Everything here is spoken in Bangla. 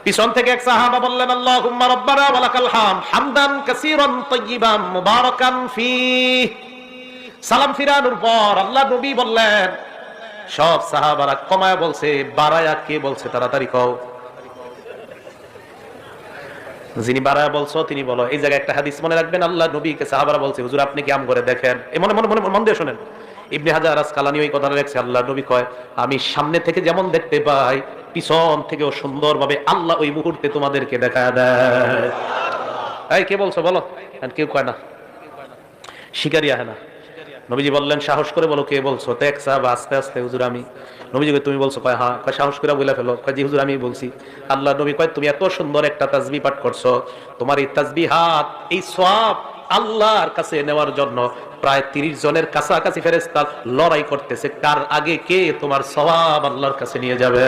পিছন থেকে এক সাহাবা বললেন, আল্লাহুম্মা রাব্বানা ওয়া লাকাল হামদ হামদান কাসীরান তাইয়িবান মুবারাকান ফীহ। সালাম ফিরানোর পর আল্লাহ নবী বললেন, সব সাহাবারা কমায়া বলছে, বাড়ায়া কে বলছে তাড়াতাড়ি কও। যিনি বাড়ায়া বলছো তিনি বলো। এই জায়গায় একটা হাদিস মনে রাখবেন, আল্লাহ নবীকে সাহাবারা বলছে, হুজুর আপনি কি আম করে দেখেন। মনে মনে মনে মন দিয়ে শোনেন। ইবনে হাজার আসকালানী ওই কথাটা লেখছে, আল্লাহ নবী কয়, আমি সামনে থেকে যেমন দেখতে পাই পিছন থেকেও সুন্দরভাবে আল্লাহ ওই মুহূর্তে তোমাদেরকে দেখায় দেয়। এই কে বলছো বলো। কেউ কয় না, শিকারি আহে না। নবীজি বললেন, সাহস করে বলো কে বলছো। তো এক সাহাবা আস্তে আস্তে, হুজুর আমি। নবীজি কয়, তুমি বলছো? কয় হ্যাঁ। কয় সাহস করে বলে ফেলো। কয় জি হুজুর আমি বলছি। আল্লাহ নবী কয়, তুমি এত সুন্দর একটা তাসবিহ পাঠ করছো, তোমার এই তাসবিহাত, এই সওয়াব আল্লাহর কাছে নেওয়ার জন্য প্রায় 30 জনের কাছাকাছি ফেরেশতা লড়াই করতেছে, কার আগে কে তোমার সওয়াব আল্লাহর কাছে নিয়ে যাবে।